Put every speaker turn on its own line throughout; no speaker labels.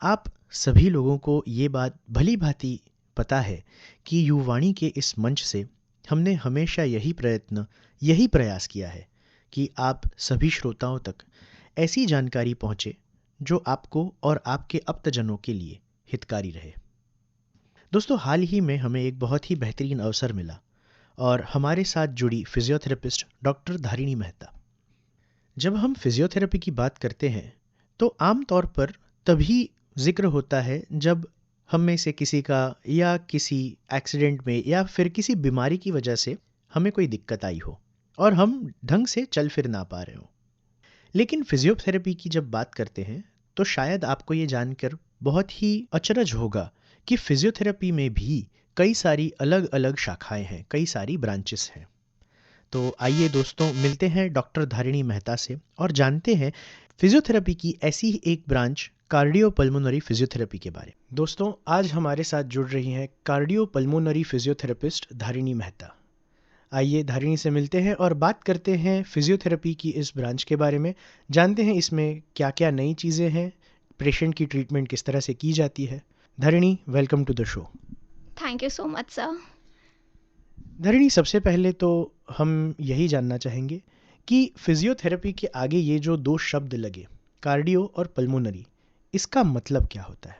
आप सभी लोगों को ये बात भली भांति पता है कि युवाणी के इस मंच से हमने हमेशा यही प्रयास किया है कि आप सभी श्रोताओं तक ऐसी जानकारी पहुँचे जो आपको और आपके आप्तजनों के लिए हितकारी रहे। दोस्तों, हाल ही में हमें एक बहुत ही बेहतरीन अवसर मिला और हमारे साथ जुड़ी फिजियोथेरेपिस्ट डॉक्टर धारिणी मेहता। जब हम फिजियोथेरेपी की बात करते हैं तो आम तौर पर तभी जिक्र होता है जब हम में से किसी का या किसी एक्सीडेंट में या फिर किसी बीमारी की वजह से हमें कोई दिक्कत आई हो और हम ढंग से चल फिर ना पा रहे हो। लेकिन फिजियोथेरेपी की जब बात करते हैं तो शायद आपको ये जानकर बहुत ही अचरज होगा कि फिजियोथेरेपी में भी कई सारी अलग अलग शाखाएं हैं, कई सारी ब्रांचेस हैं। तो आइए दोस्तों, मिलते हैं डॉक्टर धारिणी मेहता से और जानते हैं फिजियोथेरेपी की ऐसी ही एक ब्रांच कार्डियोपल्मोनरी फिजियोथेरेपी के बारे में। दोस्तों, आज हमारे साथ जुड़ रही हैं कार्डियोपल्मोनरी फिजियोथेरेपिस्ट धारिणी मेहता। आइए धारिणी से मिलते हैं और बात करते हैं फिजियोथेरेपी की इस ब्रांच के बारे में, जानते हैं इसमें क्या क्या नई चीज़ें हैं, पेशेंट की ट्रीटमेंट किस तरह से की जाती है। Dharini, welcome to the show.
Thank you so much sir.
Dharini, सबसे पहले तो हम यही जानना चाहेंगे कि फिजियोथेरेपी के आगे ये जो दो शब्द लगे, कार्डियो और पल्मोनरी, इसका मतलब क्या होता है?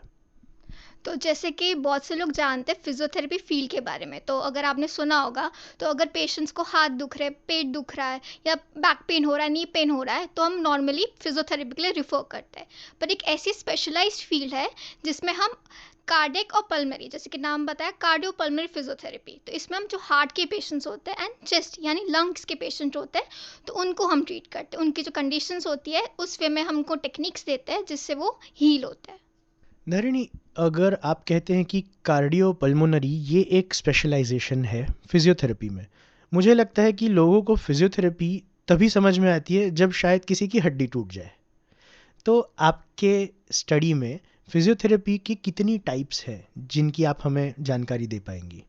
तो जैसे कि बहुत से लोग जानते हैं फिजियोथेरेपी फील्ड के बारे में, तो अगर आपने सुना होगा तो अगर पेशेंट्स को हाथ दुख रहे, पेट दुख रहा है या बैक पेन हो रहा है, नी पेन हो रहा है, तो हम नॉर्मली फिजियोथेरेपी के लिए रिफ़र करते हैं। पर एक ऐसी स्पेशलाइज्ड फील्ड है जिसमें हम कार्डियक और पल्मरी, जैसे कि नाम बताया कार्डियो पल्मरी फिजियोथेरेपी, तो इसमें हम जो हार्ट के पेशेंट्स होते हैं एंड चेस्ट यानी लंग्स के पेशेंट होते हैं, तो उनको हम ट्रीट करते हैं। उनकी जो कंडीशंस होती है उस वे में हमको टेक्निक्स देते हैं जिससे वो हील होता है।
धारिणी, अगर आप कहते हैं कि कार्डियो पल्मोनरी ये एक स्पेशलाइजेशन है फिजियोथेरेपी में, मुझे लगता है कि लोगों को फिजियोथेरेपी तभी समझ में आती है जब शायद किसी की हड्डी टूट जाए। तो आपके स्टडी में फिजियोथेरेपी की कितनी टाइप्स हैं जिनकी आप हमें जानकारी दे पाएंगी?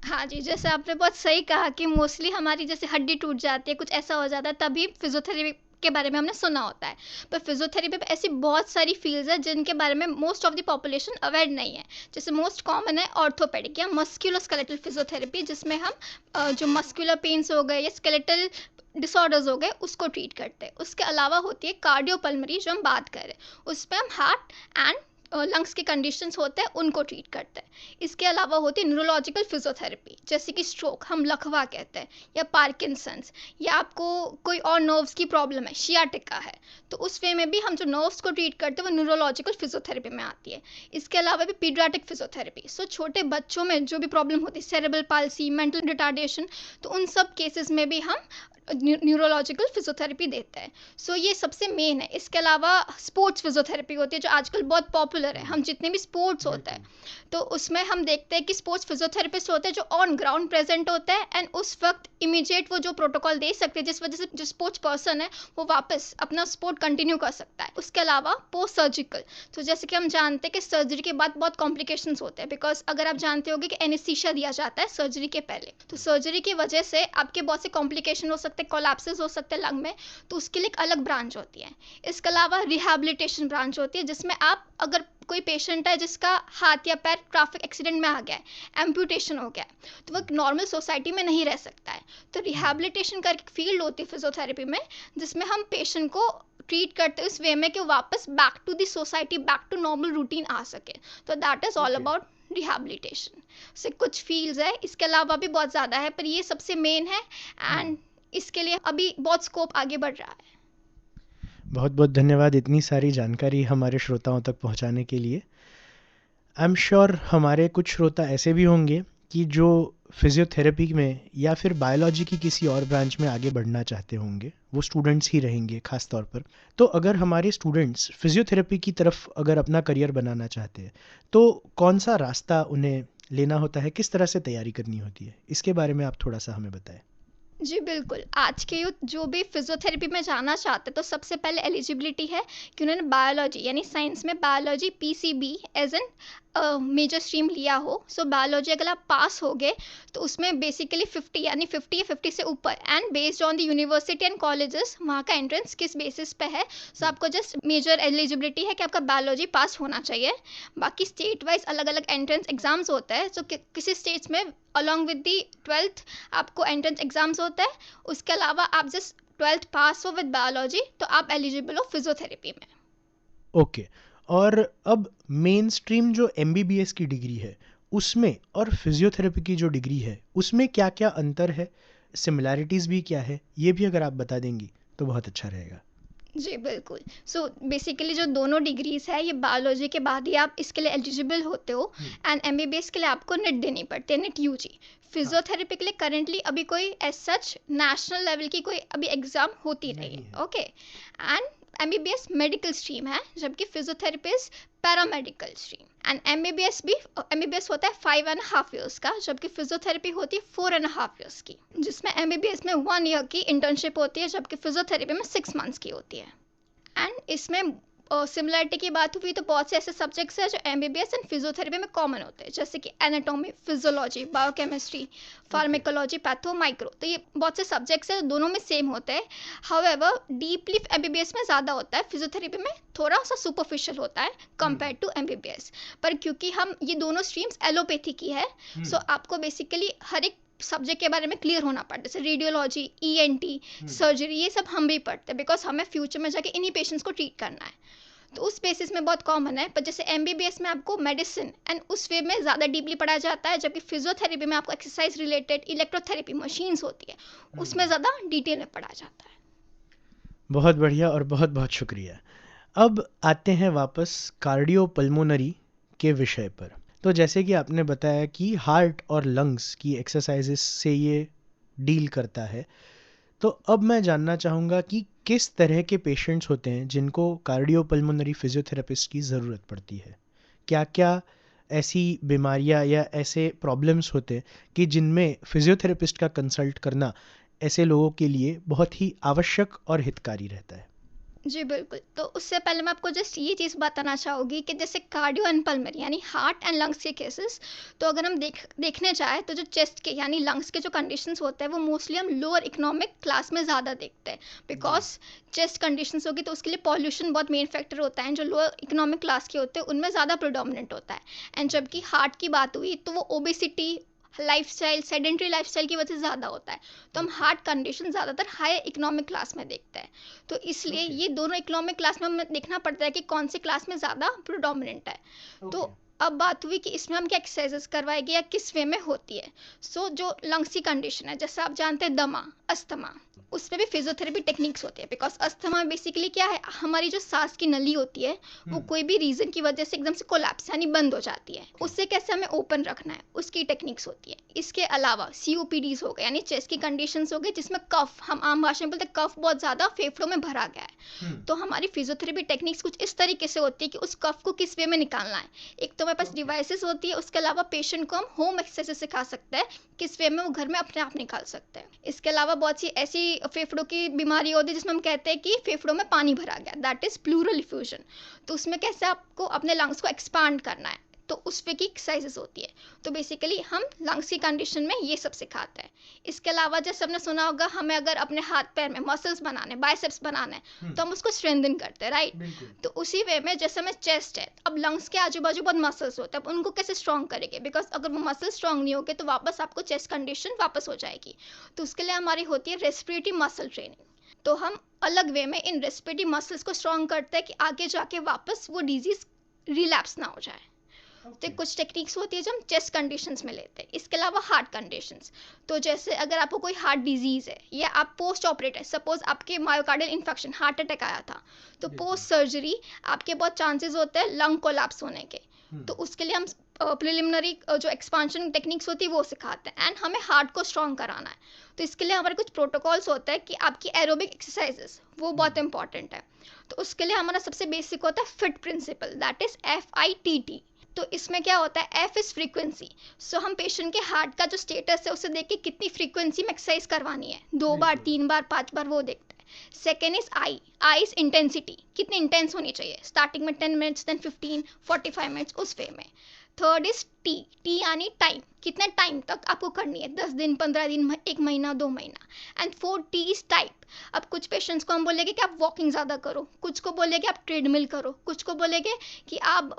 हाँ जी, जैसे आपने बहुत सही कहा कि मोस्टली हमारी जैसे हड्डी टूट जाती है, कुछ ऐसा हो जाता है, तभी फिजियोथेरेपी के बारे में हमने सुना होता है। पर फिजियोथेरेपी में ऐसी बहुत सारी फील्ड्स हैं जिनके बारे में most of the population aware नहीं है। जैसे मोस्ट कॉमन है ऑर्थोपेडिक या मस्कुलोस्केलेटल फिजियोथेरेपी, जिसमें हम जो मस्कुलर पेन्स हो गए या स्केलेटल डिसऑर्डर्स हो गए उसको ट्रीट करते हैं। उसके अलावा होती है कार्डियोपल्मरी, जो हम बात कर रहे हैं, उसमें हम हार्ट एंड लंग्स के कंडीशंस होते हैं उनको ट्रीट करते हैं। इसके अलावा होती है न्यूरोलॉजिकल फिजियोथेरेपी, जैसे कि स्ट्रोक हम लकवा कहते हैं, या पार्किंसंस, या आपको कोई और नर्व्स की प्रॉब्लम है, शियाटिका है, तो उस वे में भी हम जो नर्व्स को ट्रीट करते हैं वो न्यूरोलॉजिकल फिजियोथेरेपी में आती है। इसके अलावा भी पीडियाट्रिक फिजियोथेरेपी, सो छोटे बच्चों में जो भी प्रॉब्लम होती है, सेरेब्रल पाल्सी, मेंटल रिटार्डेशन, तो उन सब केसेस में भी हम न्यूरोलॉजिकल फिजियोथेरेपी देते हैं। सो ये सबसे मेन है। इसके अलावा स्पोर्ट्स फिजियोथेरेपी होती है जो आजकल बहुत पॉपुलर है। हम जितने भी स्पोर्ट्स होते हैं तो उसमें हम देखते हैं कि स्पोर्ट्स फिजियोथेरेपिस्ट होते हैं जो ऑन ग्राउंड प्रेजेंट होते हैं एंड उस वक्त इमीडिएट वो जो प्रोटोकॉल दे सकते हैं जिस वजह से जो स्पोर्ट्स पर्सन है वो वापस अपना स्पोर्ट कंटिन्यू कर सकता है। उसके अलावा पोस्ट सर्जिकल, तो जैसे कि हम जानते हैं कि सर्जरी के बाद बहुत कॉम्प्लिकेशंस होते हैं, बिकॉज अगर आप जानते होगे कि एनेस्थीसिया दिया जाता है सर्जरी के पहले, तो सर्जरी की वजह से आपके बहुत से कॉम्प्लिकेशन हो सकते हैं, कोलैप्सेस हो सकते हैं लंग में, तो उसके लिए एक अलग ब्रांच होती है। इसके अलावा रिहैबिलिटेशन ब्रांच होती है जिसमें आप अगर कोई पेशेंट है जिसका हाथ या पैर ट्रैफिक एक्सीडेंट में आ गया है, एम्पुटेशन हो गया है, तो वो नॉर्मल सोसाइटी में नहीं रह सकता है, तो रिहैबिलिटेशन करके फील्ड होती है फिजियोथेरेपी में जिसमें हम पेशेंट को ट्रीट करते हैं उस वे में कि वो वापस back to the society, back to normal routine आ सके। तो that is all about rehabilitation से कुछ फील्ड्स है, इसके अलावा भी बहुत ज़्यादा है पर ये सबसे मेन है एंड इसके लिए अभी बहुत स्कोप आगे बढ़ रहा है।
बहुत बहुत धन्यवाद इतनी सारी जानकारी हमारे श्रोताओं तक पहुंचाने के लिए। आई एम श्योर हमारे कुछ श्रोता ऐसे भी होंगे कि जो फिजियोथेरेपी में या फिर बायोलॉजी की किसी और ब्रांच में आगे बढ़ना चाहते होंगे, वो स्टूडेंट्स ही रहेंगे खास तौर पर। तो अगर हमारे स्टूडेंट्स फिजियोथेरेपी की तरफ अगर अपना करियर बनाना चाहते हैं तो कौन सा रास्ता उन्हें लेना होता है, किस तरह से तैयारी करनी होती है, इसके बारे में आप थोड़ा सा हमें बताएं।
जी बिल्कुल, आज के यूथ जो भी फिजियोथेरेपी में जाना चाहते हैं तो सबसे पहले एलिजिबिलिटी है कि उन्होंने बायोलॉजी यानी साइंस में biology PCB as an major stream लिया हो, सो बायोलॉजी अगर आप पास हो गए तो उसमें बेसिकली 50 यानी 50 या 50 से ऊपर, and based on the university and colleges वहाँ का एंट्रेंस किस बेसिस पे है, सो आपको जस्ट मेजर एलिजिबिलिटी है कि आपका बायोलॉजी पास होना चाहिए। बाकी स्टेट वाइज अलग अलग एंट्रेंस एग्जाम्स होता है, सो किसी स्टेट्स में अलॉन्ग विद दी 12th आपको एंट्रेंस एग्जाम्स होता है। उसके अलावा आप जस्ट 12th पास हो विद बायोलॉजी तो आप एलिजिबल हो फिजियोथेरेपी में।
ओके। और अब मेन स्ट्रीम जो एमबीबीएस की डिग्री है उसमें और फिजियोथेरेपी की जो डिग्री है उसमें क्या क्या अंतर है, सिमिलैरिटीज़ भी क्या है, ये भी अगर आप बता देंगी तो बहुत अच्छा रहेगा।
जी बिल्कुल। सो बेसिकली जो दोनों डिग्रीज है ये बायोलॉजी के बाद ही आप इसके लिए एलिजिबल होते हो, एंड एमबीबीएस के लिए आपको नेट देनी पड़ती है, नेट यूजी। फिजियोथेरेपी के लिए करंटली अभी कोई एज सच नेशनल लेवल की कोई अभी एग्जाम होती नहीं है। Okay, and MBBS medical stream है जबकि physiotherapist paramedical stream. And MBBS होता है 5.5 years का, जबकि फिजियोथेरेपी होती है 4.5 years की, जिसमें एमबीबीएस में 1 year की इंटर्नशिप होती है जबकि फिजियोथेरेपी में 6 months की होती है। एंड इसमें सिमिलरिटी की बात हुई तो बहुत से ऐसे सब्जेक्ट्स हैं जो एमबीबीएस एंड फिजियोथेरेपी में कॉमन होते हैं, जैसे कि anatomy, physiology, biochemistry, pharmacology, patho, micro. तो ये बहुत से सब्जेक्ट्स हैं जो दोनों में सेम होते हैं। हाउएवर डीपली एमबीबीएस में ज़्यादा होता है, फिजियोथेरेपी में थोड़ा सा सुपरफिशियल होता है कंपेयर टू एमबीबीएस। पर क्योंकि हम ये दोनों स्ट्रीम्स एलोपैथी की है, सो आपको बेसिकली हर एक सब्जेक्ट के बारे में क्लियर होना पड़ता है, जैसे रेडियोलॉजी, ईएनटी, सर्जरी, ये सब हम भी पढ़ते हैं बिकॉज हमें फ्यूचर में जाके इन्हीं पेशेंट्स को ट्रीट करना है। तो उस बेसिस में बहुत कॉमन है। पर जैसे एमबीबीएस में आपको मेडिसिन एंड उस वे में ज़्यादा डीपली पढ़ाया जाता है, जबकि फिजियोथेरेपी में आपको एक्सरसाइज रिलेटेड इलेक्ट्रोथेरेपी मशीन्स होती है, उसमें ज़्यादा डिटेल में पढ़ाया जाता है।
बहुत बढ़िया और बहुत बहुत शुक्रिया। अब आते हैं वापस कार्डियोपल्मोनरी के विषय पर। तो जैसे कि आपने बताया कि हार्ट और लंग्स की एक्सरसाइजेस से ये डील करता है, तो अब मैं जानना चाहूँगा कि किस तरह के पेशेंट्स होते हैं जिनको कार्डियोपल्मोनरी फिजियोथेरेपिस्ट की ज़रूरत पड़ती है। क्या क्या ऐसी बीमारियां या ऐसे प्रॉब्लम्स होते हैं कि जिनमें फिजियोथेरेपिस्ट का कंसल्ट करना ऐसे लोगों के लिए बहुत ही आवश्यक और हितकारी रहता है।
जी बिल्कुल। तो उससे पहले मैं आपको जस्ट ये चीज़ बताना चाहूँगी कि जैसे कार्डियो एंड पल्मोनरी यानी हार्ट एंड लंग्स के केसेस, तो अगर हम देखने जाए तो जो चेस्ट के यानी लंग्स के जो कंडीशंस होते हैं वो मोस्टली हम लोअर इकोनॉमिक क्लास में ज़्यादा देखते हैं, बिकॉज चेस्ट कंडीशंस होगी तो उसके लिए पॉल्यूशन बहुत मेन फैक्टर होता है, जो लोअर इकोनॉमिक क्लास के होते हैं उनमें ज़्यादा प्रोडोमिनेंट होता है। एंड जबकि हार्ट की बात हुई तो वो ओबेसिटी, लाइफस्टाइल, सेडेंट्री लाइफस्टाइल की वजह से ज़्यादा होता है, तो हम हार्ट कंडीशन ज़्यादातर हायर इकोनॉमिक क्लास में देखते हैं। तो इसलिए ये दोनों इकोनॉमिक क्लास में हमें देखना पड़ता है कि कौन सी क्लास में ज़्यादा प्रोडोमिनेंट है। तो अब बात हुई कि इसमें हम क्या एक्सरसाइजेस करवाएंगे या किस वे में होती है। सो जो लंग्स की कंडीशन है, जैसे आप जानते हैं दमा, अस्थमा, उसमें भी फिजियोथेरेपी टेक्निक्स होती है, बिकॉज अस्थमा में बेसिकली क्या है, हमारी जो सांस की नली होती है वो कोई भी रीजन की वजह से एकदम से कोलैप्स यानी बंद हो जाती है, उससे कैसे हमें ओपन रखना है उसकी टेक्निक्स होती है। इसके अलावा सीओपीडीज हो गए यानी चेस्ट की कंडीशंस हो गई, जिसमें कफ, हम आम भाषा में बोलते हैं कफ बहुत ज़्यादा फेफड़ों में भरा गया है, तो हमारी फिजियोथेरेपी टेक्निक्स कुछ इस तरीके से होती है कि उस कफ को किस वे में निकालना है। एक तो हमारे पास डिवाइसेस होती है, उसके अलावा पेशेंट को हम होम एक्सरसाइज सिखा सकते हैं किस वे में वो घर में अपने आप निकाल सकते हैं। इसके अलावा बहुत सी ऐसी फेफड़ों की बीमारी होती है जिसमें हम कहते हैं कि फेफड़ों में पानी भरा गया, दैट इज प्लूरल इफ्यूजन। तो उसमें कैसे आपको अपने लंग्स को एक्सपांड करना है, तो उस वे की एक्सरसाइजेस होती है। तो बेसिकली हम लंग्स की कंडीशन में ये सब सिखाते हैं। इसके अलावा जैसे हमने सुना होगा, हमें अगर अपने हाथ पैर में मसल्स बनाने, बाइसेप्स बनाने तो हम उसको स्ट्रेंथन करते हैं, राइट। तो उसी वे में जैसे हमें चेस्ट है, अब लंग्स के आजू बाजू बहुत मसल्स होते हैं, अब उनको कैसे स्ट्रॉन्ग करेंगे, बिकॉज अगर वो मसल्स स्ट्रॉन्ग नहीं होगे तो वापस आपको चेस्ट कंडीशन वापस हो जाएगी। तो उसके लिए हमारी होती है रेस्पिरेटरी मसल ट्रेनिंग। तो हम अलग वे में इन रेस्पिरेटरी मसल्स को स्ट्रॉन्ग करते हैं कि आगे जाके वापस वो डिजीज रिलैप्स ना हो जाए। तो कुछ टेक्निक्स होती है जो हम चेस्ट कंडीशंस में लेते हैं। इसके अलावा हार्ट कंडीशंस, तो जैसे अगर आपको कोई हार्ट डिजीज है या आप पोस्ट ऑपरेट है, सपोज आपके मायोकार्डियल इन्फेक्शन, हार्ट अटैक आया था, तो पोस्ट सर्जरी आपके बहुत चांसेस होते हैं लंग कोलैप्स होने के। तो उसके लिए हम प्रिलिमिनरी जो एक्सपांशन टेक्निक्स होती है वो सिखाते हैं, एंड हमें हार्ट को स्ट्रॉन्ग कराना है। तो इसके लिए हमारे कुछ प्रोटोकॉल्स होते हैं कि आपकी एरोबिक एक्सरसाइजेस वो बहुत इंपॉर्टेंट है। तो उसके लिए हमारा सबसे बेसिक होता है fit principle, that is FITT। तो इसमें क्या होता है, F इज फ्रीक्वेंसी। सो हम पेशेंट के हार्ट का जो स्टेटस है उसे देख के कितनी फ्रीक्वेंसी में एक्सरसाइज करवानी है, 2 बार, 3 बार, 5 बार, वो देखते हैं। सेकेंड इज आईज इंटेंसिटी, कितनी इंटेंस होनी चाहिए, स्टार्टिंग में 10 मिनट्स, देन 15, 45 मिनट्स, उस वे में। थर्ड इज टी यानी टाइम, कितने टाइम तक आपको करनी है, 10 दिन, 15 दिन, 1 महीना, 2 महीना। And fourth T is type. अब कुछ पेशेंट्स को हम बोलेंगे कि आप वॉकिंग ज़्यादा करो, कुछ को बोलेंगे आप ट्रेडमिल करो, कुछ को बोलेंगे कि आप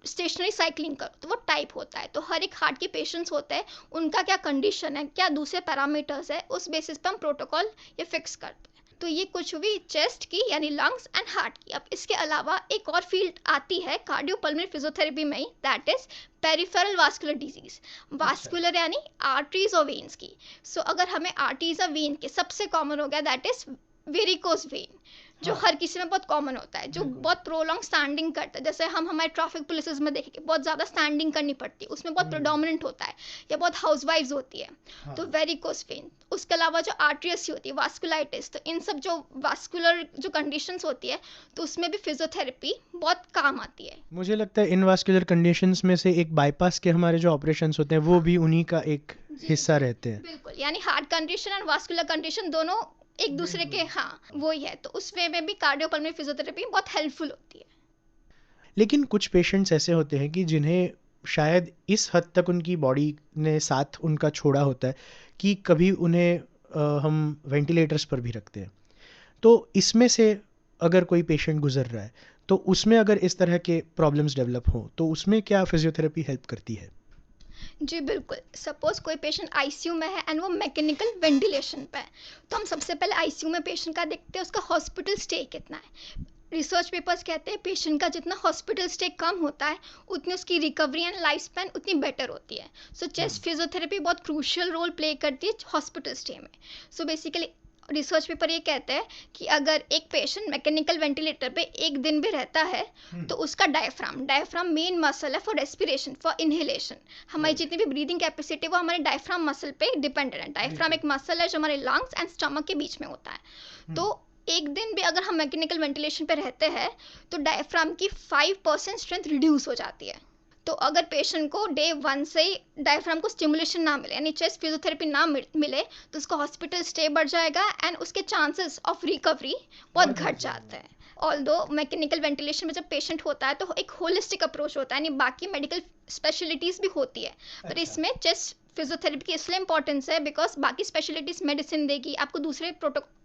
स्टेशनरी साइकिलिंग करो, तो वो टाइप होता है। तो हर एक हार्ट के पेशेंट्स होते हैं, उनका क्या कंडीशन है, क्या दूसरे पैरामीटर्स है, उस बेसिस पे हम प्रोटोकॉल ये फिक्स करते हैं। तो ये कुछ हुई चेस्ट की यानी लंग्स एंड हार्ट की। अब इसके अलावा एक और फील्ड आती है कार्डियोपल्मोनरी फिजियोथेरेपी में ही, that is peripheral vascular disease. Vascular यानी आर्टरीज और वेन्स की। सो अगर हमें आर्टरीज और वेन के सबसे कॉमन हो गया दैट इज वेरिकोज वेन, जो हर किसी में बहुत कॉमन होता है, जो बहुत प्रोलॉन्ग स्टैंडिंग करता है। जैसे हम हमारे ट्रैफिक पुलिस में देखेंगे बहुत ज़्यादा स्टैंडिंग करनी पड़ती है, उसमें बहुत प्रोडोमिनेंट होता है, या बहुत हाउसवाइफ्स होती है। तो वेरिकोज वेन। उसके अलावा जो आर्टरियस होती है, वास्कुलाइटिस, तो इन सब जो वास्कुलर जो कंडीशंस होती है, तो उसमें भी फिजियोथेरेपी बहुत काम आती है।
मुझे लगता है इन वास्कुलर कंडीशंस में से एक बाईपास के हमारे जो ऑपरेशंस होते हैं वो भी उन्हीं का एक हिस्सा रहते हैं।
बिल्कुल, यानी हार्ट कंडीशन और वास्कुलर कंडीशन दोनों एक दूसरे के, हाँ वही है। तो उस वे में भी कार्डियोपल्मोनरी फिजियोथेरेपी बहुत हेल्पफुल होती है।
लेकिन कुछ पेशेंट्स ऐसे होते हैं कि जिन्हें शायद इस हद तक उनकी बॉडी ने साथ उनका छोड़ा होता है कि कभी उन्हें हम वेंटिलेटर्स पर भी रखते हैं। तो इसमें से अगर कोई पेशेंट गुजर रहा है तो उसमें अगर इस तरह के प्रॉब्लम्स डेवलप हों तो उसमें क्या फिजियोथेरेपी हेल्प करती है?
जी बिल्कुल। सपोज कोई पेशेंट आईसीयू में है एंड वो मैकेनिकल वेंटिलेशन पे है, तो हम सबसे पहले आईसीयू में पेशेंट का देखते हैं उसका हॉस्पिटल स्टे कितना है। रिसर्च पेपर्स कहते हैं पेशेंट का जितना हॉस्पिटल स्टे कम होता है उतनी उसकी रिकवरी एंड लाइफ स्पैन उतनी बेटर होती है। सो चेस्ट फिजियोथेरेपी बहुत क्रूशियल रोल प्ले करती है हॉस्पिटल स्टे में। सो बेसिकली रिसर्च पेपर ये कहते हैं कि अगर एक पेशेंट मैकेनिकल वेंटिलेटर पे एक दिन भी रहता है तो उसका डायफ्राम मेन मसल है फॉर रेस्पिरेशन, फॉर इनहेलेशन। हमारी जितनी भी ब्रीदिंग कैपेसिटी वो हमारे डायफ्राम मसल पे डिपेंडेंट है। डायफ्राम एक मसल है जो हमारे लंग्स एंड स्टमक के बीच में होता है। तो एक दिन भी अगर हम मैकेनिकल वेंटिलेशन पे रहते हैं तो डायफ्राम की 5% स्ट्रेंथ रिड्यूस हो जाती है। तो अगर पेशेंट को डे 1 से ही डायफ्राम को स्टिमुलेशन ना मिले यानी चेस्ट फिजियोथेरेपी ना मिले तो उसका हॉस्पिटल स्टे बढ़ जाएगा एंड उसके चांसेस ऑफ रिकवरी बहुत घट जाते हैं। ऑल्दो मैकेनिकल वेंटिलेशन में जब पेशेंट होता है तो एक होलिस्टिक अप्रोच होता है, यानी बाकी मेडिकल स्पेशलिटीज़ भी होती है, पर इसमें चेस्ट फिजियोथेरेपी की इसलिए इंपॉर्टेंस है बिकॉज बाकी स्पेशलिटीज़ मेडिसिन देगी आपको, दूसरे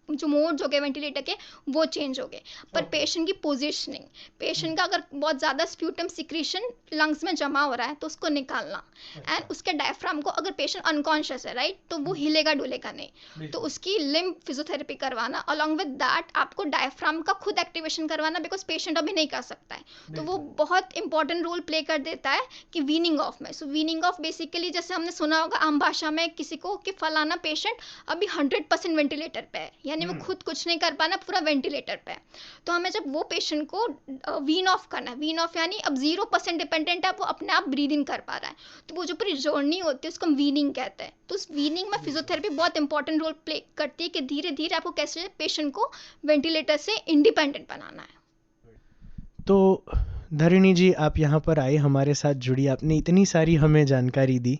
जो मोड्स हो गए वेंटिलेटर के वो चेंज हो गए, पर पेशेंट की पोजीशनिंग, पेशेंट का अगर बहुत ज़्यादा स्प्यूटम सिक्रीशन लंग्स में जमा हो रहा है तो उसको निकालना, एंड उसके डायफ्राम को, अगर पेशेंट अनकॉन्शियस है राइट तो वो हिलेगा डुलेगा नहीं, तो उसकी लिम्ब फिजियोथेरेपी करवाना, अलॉन्ग विद दैट आपको डायफ्राम का खुद एक्टिवेशन करवाना बिकॉज पेशेंट अभी नहीं कर सकता है, तो वो बहुत इंपॉर्टेंट रोल प्ले कर देता है कि वीनिंग ऑफ में। सो वीनिंग ऑफ बेसिकली जैसे हमने सुना होगा आम भाषा में किसी को कि फलाना पेशेंट अभी 100% वेंटिलेटर पे है, यानी वो खुद कुछ नहीं कर पाना, पूरा वेंटिलेटर पे है, तो हमें जब वो पेशेंट को वीन ऑफ करना है, वीन ऑफ यानी अब 0% डिपेंडेंट है, वो अपने आप ब्रीदिंग कर पा रहा है, तो वो जो पूरी जर्नी होती है उसको हम वीनिंग कहते हैं। तो उस वीनिंग में फिजियोथेरेपी बहुत इंपॉर्टेंट रोल प्ले करती है कि धीरे धीरे आपको कैसे पेशेंट को वेंटिलेटर से इंडिपेंडेंट बनाना है।
तो धरिणी जी, आप यहाँ पर आए, हमारे साथ जुड़ी, आपने इतनी सारी हमें जानकारी दी।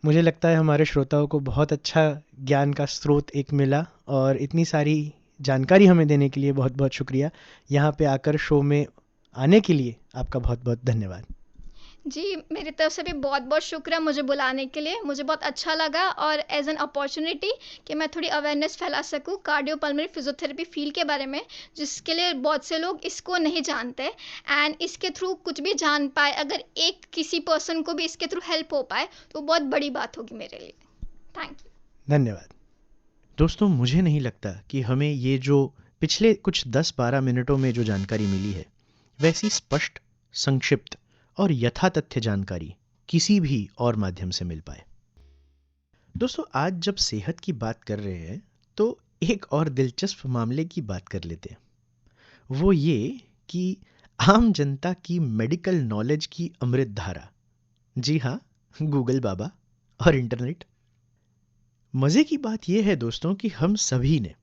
मुझे लगता है हमारे श्रोताओं को बहुत अच्छा ज्ञान का स्रोत एक मिला, और इतनी सारी जानकारी हमें देने के लिए बहुत बहुत शुक्रिया। यहाँ पे आकर शो में आने के लिए आपका बहुत बहुत धन्यवाद।
जी मेरी तरफ से भी बहुत बहुत शुक्रिया मुझे बुलाने के लिए, मुझे बहुत अच्छा लगा, और एज एन अपॉर्चुनिटी कि मैं थोड़ी अवेयरनेस फैला सकूं कार्डियोपल्मोनरी फिजियोथेरेपी फील्ड के बारे में, जिसके लिए बहुत से लोग इसको नहीं जानते, एंड इसके थ्रू कुछ भी जान पाए, अगर एक किसी पर्सन को भी इसके थ्रू हेल्प हो पाए तो बहुत बड़ी बात होगी मेरे लिए। Thank you.
धन्यवाद। दोस्तों, मुझे नहीं लगता कि हमें ये जो पिछले कुछ 10-12 मिनटों में जो जानकारी मिली है वैसी स्पष्ट, संक्षिप्त और यथातथ्य जानकारी किसी भी और माध्यम से मिल पाए। दोस्तों, आज जब सेहत की बात कर रहे हैं तो एक और दिलचस्प मामले की बात कर लेते हैं। वो ये कि आम जनता की मेडिकल नॉलेज की अमृत धारा, जी हाँ, गूगल बाबा और इंटरनेट। मज़े की बात यह है दोस्तों कि हम सभी ने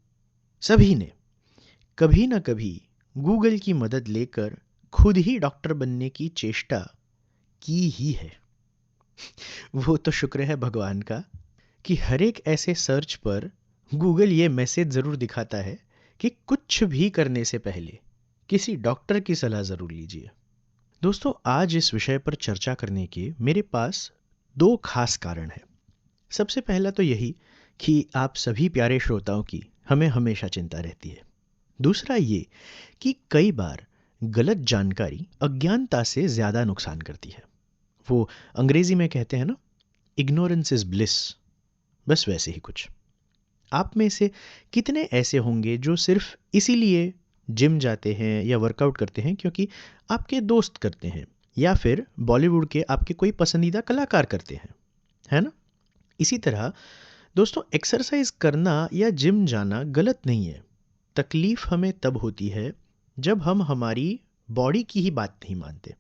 कभी ना कभी गूगल की मदद लेकर खुद ही डॉक्टर बनने की चेष्टा की ही है। वो तो शुक्र है भगवान का कि हर एक ऐसे सर्च पर गूगल ये मैसेज ज़रूर दिखाता है कि कुछ भी करने से पहले किसी डॉक्टर की सलाह ज़रूर लीजिए। दोस्तों, आज इस विषय पर चर्चा करने के मेरे पास 2 खास कारण हैं। सबसे पहला तो यही कि आप सभी प्यारे श्रोताओं की हमें हमेशा चिंता रहती है। दूसरा ये कि कई बार गलत जानकारी अज्ञानता से ज़्यादा नुकसान करती है। वो अंग्रेज़ी में कहते हैं ना, इग्नोरेंस इज़ ब्लिस, बस वैसे ही कुछ। आप में से कितने ऐसे होंगे जो सिर्फ इसीलिए जिम जाते हैं या वर्कआउट करते हैं क्योंकि आपके दोस्त करते हैं या फिर बॉलीवुड के आपके कोई पसंदीदा कलाकार करते हैं, है ना? इसी तरह दोस्तों, एक्सरसाइज करना या जिम जाना गलत नहीं है। तकलीफ हमें तब होती है जब हम हमारी बॉडी की ही बात नहीं मानते।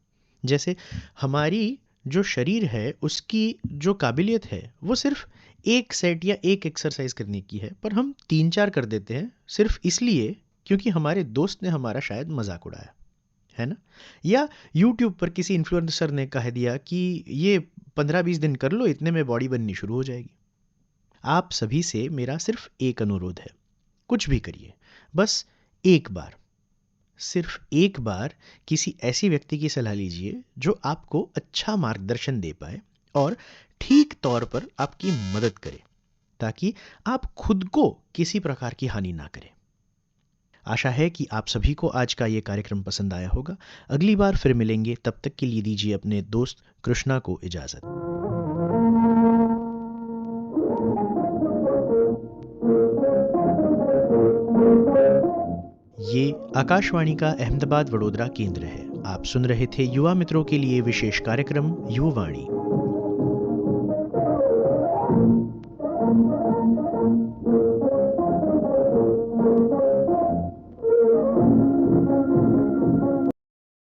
जैसे हमारी जो शरीर है उसकी जो काबिलियत है वो सिर्फ एक सेट या एक एक्सरसाइज करने की है, पर हम 3-4 कर देते हैं सिर्फ इसलिए क्योंकि हमारे दोस्त ने हमारा शायद मजाक उड़ाया, है ना? या यूट्यूब पर किसी इन्फ्लुएंसर ने कह दिया कि ये 15-20 दिन कर लो, इतने में बॉडी बननी शुरू हो जाएगी। आप सभी से मेरा सिर्फ एक अनुरोध है, कुछ भी करिए, बस एक बार, सिर्फ एक बार किसी ऐसी व्यक्ति की सलाह लीजिए जो आपको अच्छा मार्गदर्शन दे पाए और ठीक तौर पर आपकी मदद करे, ताकि आप खुद को किसी प्रकार की हानि ना करें। आशा है कि आप सभी को आज का ये कार्यक्रम पसंद आया होगा। अगली बार फिर मिलेंगे, तब तक के लिए दीजिए अपने दोस्त कृष्णा को इजाज़त। ये आकाशवाणी का अहमदाबाद वडोदरा केंद्र है। आप सुन रहे थे युवा मित्रों के लिए विशेष कार्यक्रम युवावाणी।